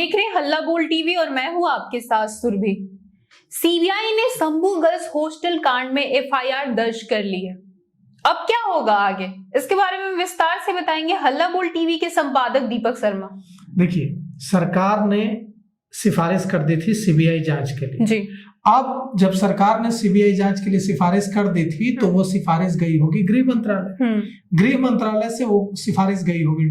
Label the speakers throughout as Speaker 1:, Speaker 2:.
Speaker 1: देख रहे हैं हल्ला बोल टीवी और मैं हूं आपके साथ सुरभि। सीबीआई ने शंभू गर्ल्स हॉस्टल कांड में एफआईआर दर्ज कर ली है। अब क्या होगा आगे, इसके बारे में विस्तार से बताएंगे हल्ला बोल टीवी के संपादक दीपक शर्मा।
Speaker 2: देखिए, सरकार ने सिफारिश कर दी थी सीबीआई जांच के लिए जी। अब जब सरकार ने सीबीआई जांच के लिए सिफारिश कर दी थी तो वो सिफारिश गई होगी गृह मंत्रालय। गृह मंत्रालय से वो सिफारिश गई होगी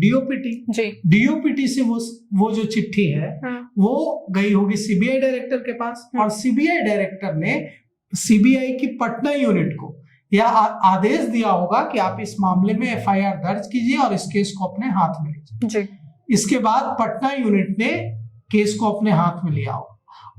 Speaker 2: डीओपीटी से वो जो चिट्ठी है वो गई होगी सीबीआई डायरेक्टर के पास, और सीबीआई डायरेक्टर ने सीबीआई की पटना यूनिट को या आदेश दिया होगा कि आप इस मामले में एफआईआर दर्ज कीजिए और इस केस को अपने हाथ में लीजिए। इसके बाद पटना यूनिट ने केस को अपने हाथ में लिया होगा।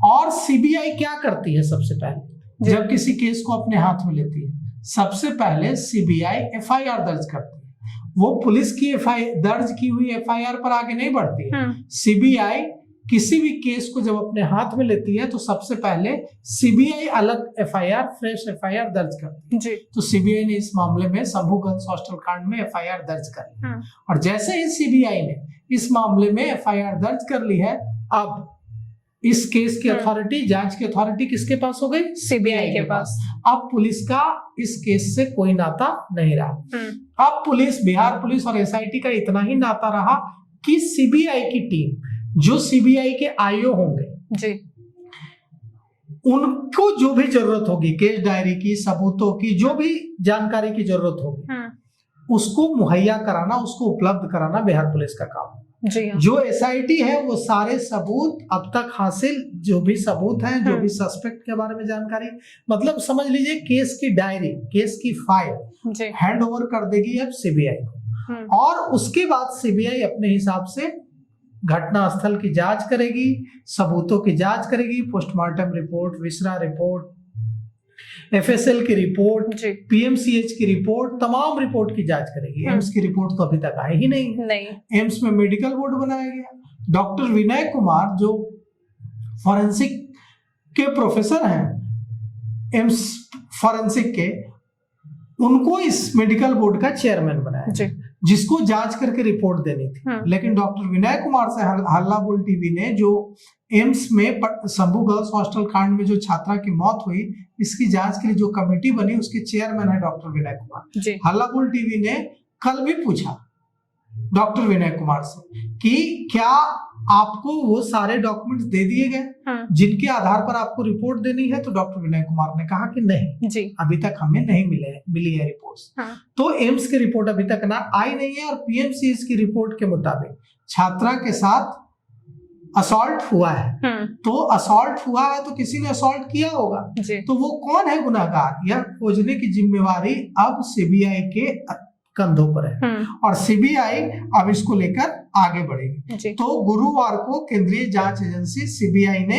Speaker 2: और सीबीआई क्या करती है? सबसे पहले जब किसी केस को अपने हाथ में लेती है, सबसे पहले सीबीआई एफआईआर दर्ज करती है। वो पुलिस की दर्ज की हुई एफआईआर पर आगे नहीं बढ़ती है। सीबीआई किसी भी केस को जब अपने हाथ में लेती है तो सबसे पहले सीबीआई अलग एफआईआर, फ्रेश एफआईआर दर्ज करती है। तो सीबीआई ने इस मामले में शंभू गर्ल्स हॉस्टल कांड में एफआईआर दर्ज कर ली, और जैसे ही सीबीआई ने इस मामले में एफआईआर दर्ज कर ली है, अब इस केस की अथॉरिटी, जांच की अथॉरिटी किसके पास हो गई? सीबीआई के पास। अब पुलिस का इस केस से कोई नाता नहीं रहा। अब बिहार पुलिस और एसआईटी का इतना ही नाता रहा कि सीबीआई की टीम, जो सीबीआई के आईओ होंगे जी, उनको जो भी जरूरत होगी, केस डायरी की, सबूतों की, जो भी जानकारी की जरूरत होगी, उसको मुहैया कराना, उसको उपलब्ध कराना बिहार पुलिस का काम जी। जो एसआईटी है वो सारे सबूत अब तक हासिल, जो भी सबूत हैं, जो भी सस्पेक्ट के बारे में जानकारी, मतलब समझ लीजिए केस की डायरी, केस की फाइल हैंड ओवर कर देगी अब सीबीआई को। और उसके बाद सीबीआई अपने हिसाब से घटना स्थल की जांच करेगी, सबूतों की जांच करेगी, postmortem report, viscera report, FSL की रिपोर्ट, पीएमसीएच की रिपोर्ट, तमाम रिपोर्ट की जांच करेगी। एम्स की रिपोर्ट तो अभी तक आई ही नहीं। एम्स में मेडिकल बोर्ड बनाया गया। डॉक्टर विनय कुमार जो फॉरेंसिक के प्रोफेसर हैं, एम्स फॉरेंसिक के, उनको इस मेडिकल बोर्ड का चेयरमैन बनाया, जिसको जांच करके रिपोर्ट देनी थी। लेकिन डॉक्टर विनय कुमार से हल्ला बोल टीवी ने, जो एम्स में शंभू गर्ल्स हॉस्टल कांड में जो छात्रा की मौत हुई, इसकी जांच के लिए जो कमेटी बनी, उसके चेयरमैन है डॉक्टर विनय कुमार। हल्ला बोल टीवी ने कल भी पूछा डॉक्टर विनय कुमार से कि क्या आपको वो सारे डॉक्यूमेंट्स दे दिए गए जिनके आधार पर आपको रिपोर्ट देनी है? तो डॉक्टर विनय कुमार ने कहा कि नहीं जी, अभी तक हमें नहीं मिली है रिपोर्ट्स। तो एम्स की रिपोर्ट अभी तक ना आई नहीं है, और पीएमसीएच की रिपोर्ट के मुताबिक छात्रा के साथ असॉल्ट हुआ है। तो असॉल्ट हुआ है तो किसी ने असॉल्ट किया होगा, तो वो कौन है गुनाहगार, यह खोजने की जिम्मेवारी अब सीबीआई के कंधों पर है, और सीबीआई अब इसको लेकर आगे बढ़ेगी। तो गुरुवार को केंद्रीय जांच एजेंसी सीबीआई ने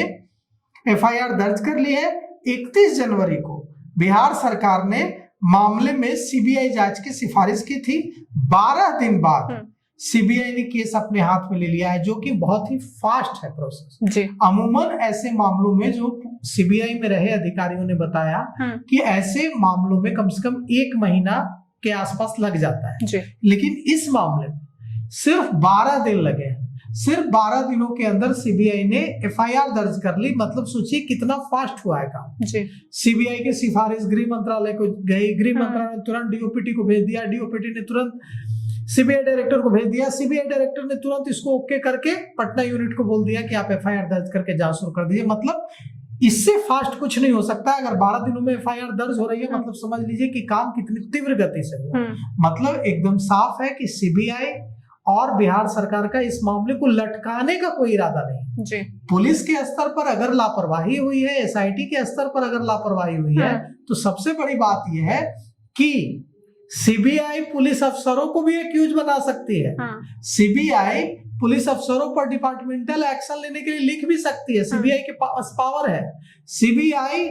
Speaker 2: एफआईआर दर्ज कर ली है। 31 जनवरी को बिहार सरकार ने मामले में सीबीआई जांच की सिफारिश की थी। 12 दिन बाद सीबीआई ने केस अपने हाथ में ले लिया है, जो कि बहुत ही फास्ट है प्रोसेस। अमूमन ऐसे मामलों में, जो सीबीआई में रहे अधिकारियों ने बताया कि ऐसे मामलों में कम से कम 1 महीना के आसपास लग जाता है, लेकिन इस मामले में सिर्फ 12 दिन लगे हैं। सिर्फ 12 दिनों के अंदर सीबीआई ने एफआईआर दर्ज कर ली। मतलब सोचिए कितना फास्ट हुआ है काम। सीबीआई की सिफारिश गृह मंत्रालय को गई, गृह मंत्रालय ने तुरंत डीओपीटी को भेज दिया, डीओपीटी ने तुरंत सीबीआई डायरेक्टर को भेज दिया, सीबीआई डायरेक्टर ने तुरंत इसको ओके करके पटना यूनिट को बोल दिया कि आप एफआईआर दर्ज करके जांच शुरू कर दीजिए। मतलब इससे फास्ट कुछ नहीं हो सकता। अगर 12 दिनों में एफआईआर दर्ज हो रही है, मतलब समझ लीजिए कि काम कितनी तीव्र गति से हुआ। मतलब एकदम साफ है कि सीबीआई और बिहार सरकार का इस मामले को लटकाने का कोई इरादा नहीं। पुलिस के स्तर पर अगर लापरवाही हुई है, एसआईटी के स्तर पर अगर लापरवाही हुई है, तो सबसे बड़ी बात यह है कि सीबीआई पुलिस अफसरों को भी एक्यूज बना सकती है। सीबीआई पुलिस अफसरों पर डिपार्टमेंटल एक्शन लेने के लिए लिख भी सकती है। सीबीआई के पास पावर है। सीबीआई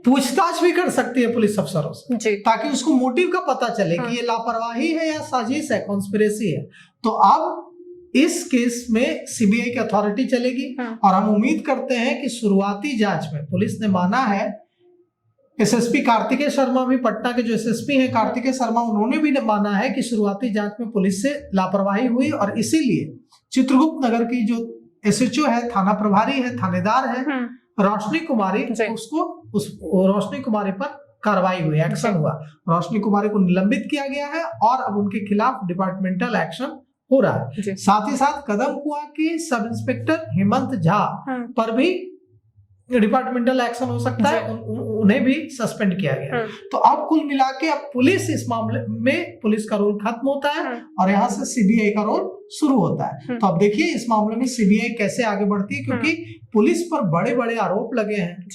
Speaker 2: पूछताछ भी कर सकती है पुलिस अफसरों से, ताकि उसको मोटिव का पता चले कि ये लापरवाही है या साजिश है, कॉन्स्पिरेसी है। तो अब इस केस में सीबीआई की अथॉरिटी चलेगी, और हम उम्मीद करते हैं कि शुरुआती जांच में पुलिस ने माना है, एसएसपी कार्तिकेय शर्मा भी, पटना के जो एसएसपी हैं कार्तिकेय शर्मा, उन्होंने भी माना है कि शुरुआती जांच में पुलिस से लापरवाही हुई, और इसीलिए चित्रगुप्त नगर की जो SHO है, थाना प्रभारी है, थानेदार है, रोशनी कुमारी, उसको उस रोशनी कुमारी पर कार्रवाई हुई, एक्शन हुआ। रोशनी कुमारी को निलंबित किया गया है और अब उनके खिलाफ डिपार्टमेंटल एक्शन हो रहा है। साथ ही साथ कदम कुआं के सब इंस्पेक्टर हेमंत झा पर भी डिपार्टमेंटल एक्शन हो सकता है, उन्हें भी सस्पेंड किया गया। तो अब कुल मिला के अब पुलिस इस मामले में, पुलिस का रोल खत्म होता है और यहाँ से CBI का रोल शुरू होता है। तो अब देखिए इस मामले में CBI कैसे आगे बढ़ती है, क्योंकि पुलिस पर बड़े बड़े आरोप लगे हैं।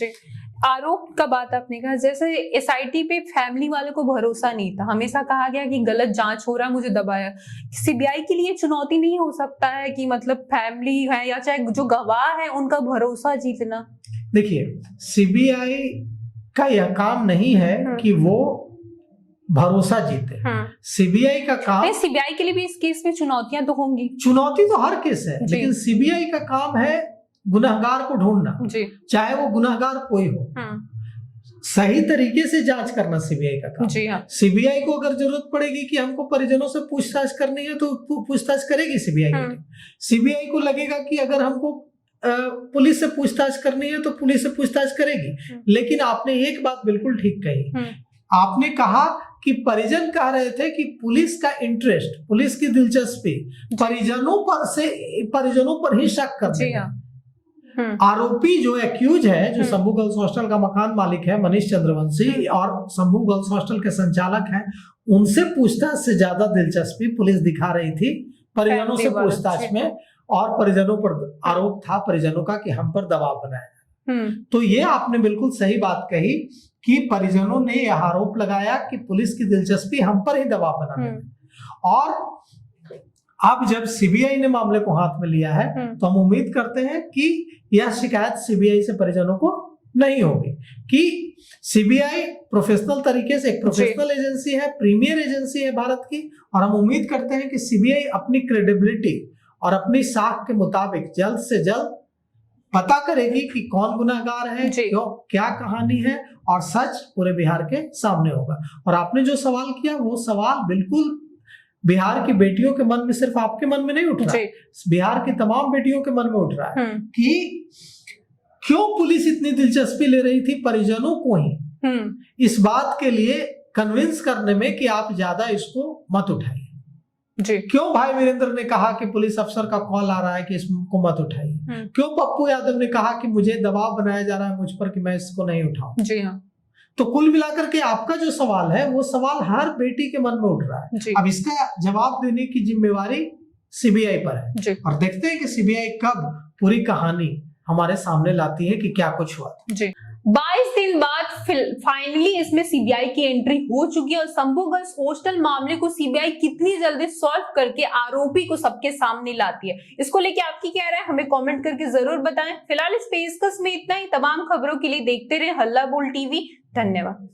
Speaker 1: आरोप का बात आपने कहा, जैसे SIT पे फैमिली वाले को भरोसा नहीं था, हमेशा कहा गया कि गलत जांच हो रहा है, मुझे दबाया। CBI के लिए चुनौती नहीं हो सकता है कि मतलब फैमिली है या चाहे जो गवाह है उनका भरोसा जीतना?
Speaker 2: देखिए CBI का यह काम नहीं है कि वो भरोसा जीते। CBI का काम,
Speaker 1: CBI के लिए भी इस केस में चुनौतियां तो होंगी। चुनौती
Speaker 2: तो हर केस है, लेकिन CBI का काम है गुनहगार को ढूंढना, चाहे वो गुनहगार कोई हो, सही तरीके से जांच करना CBI का काम। CBI को अगर जरूरत पड़ेगी कि हमको परिजनों से पूछताछ करनी है तो पूछताछ करेगी CBI। CBI को लगेगा कि अगर हमको पुलिस से पूछताछ करनी है तो पुलिस से पूछताछ करेगी। लेकिन आपने एक बात बिल्कुल ठीक कही, आपने कहा कि परिजन कह रहे थे कि पुलिस का इंटरेस्ट, पुलिस की दिलचस्पी परिजनों पर ही शक करते हैं। आरोपी जो एक्यूज है, जो शंभू गर्ल्स हॉस्टल का मकान मालिक है मनीष चंद्रवंशी और शंभू गर्ल्स हॉस्टल के संचालक हैं, उनसे पूछताछ से ज्यादा दिलचस्पी पुलिस दिखा रही थी परिजनों से पूछताछ में, और परिजनों पर आरोप था परिजनों का कि हम पर दबाव बनाया। तो ये आपने बिल्कुल सही बात कही कि परिजनों ने यह आरोप लगाया कि पुलिस की दिलचस्पी हम पर ही दबाव बनाने में। और अब जब CBI ने मामले को हाथ में लिया है तो हम उम्मीद करते हैं कि यह शिकायत CBI से परिजनों को नहीं होगी, कि CBI प्रोफेशनल तरीके से, एक प्रोफेशनल एजेंसी है, प्रीमियर एजेंसी है भारत की, और हम उम्मीद करते हैं कि CBI अपनी क्रेडिबिलिटी और अपनी साख के मुताबिक जल्द से जल्द पता करेगी कि कौन गुनहगार है, क्यों, क्या कहानी है, और सच पूरे बिहार के सामने होगा। और आपने जो सवाल किया वो सवाल बिल्कुल बिहार की बेटियों के मन में, सिर्फ आपके मन में नहीं उठ रहा, बिहार की तमाम बेटियों के मन में उठ रहा है कि क्यों पुलिस इतनी दिलचस्पी ले रही थी परिजनों को ही इस बात के लिए कन्विंस करने में कि आप ज्यादा इसको मत उठाइए। क्यों भाई वीरेंद्र ने कहा कि पुलिस अफसर का कॉल आ रहा है कि इसको मत उठाइए? क्यों पप्पू यादव ने कहा कि मुझे दबाव बनाया जा रहा है मुझ पर कि मैं इसको नहीं उठाऊं? जी हाँ। तो कुल मिलाकर के आपका जो सवाल है वो सवाल हर बेटी के मन में उठ रहा है। अब इसका जवाब देने की जिम्मेवारी CBI पर है, और देखते हैं कि CBI कब पूरी कहानी हमारे सामने लाती है कि क्या कुछ हुआ।
Speaker 1: 22 दिन बाद फाइनली इसमें CBI की एंट्री हो चुकी है, और शंभू गर्ल्स हॉस्टल मामले को CBI कितनी जल्दी सॉल्व करके आरोपी को सबके सामने लाती है, इसको लेके आपकी क्या राय है हमें कमेंट करके जरूर बताएं। फिलहाल इस पेशकश में इतना ही। तमाम खबरों के लिए देखते रहे हल्ला बोल TV। धन्यवाद।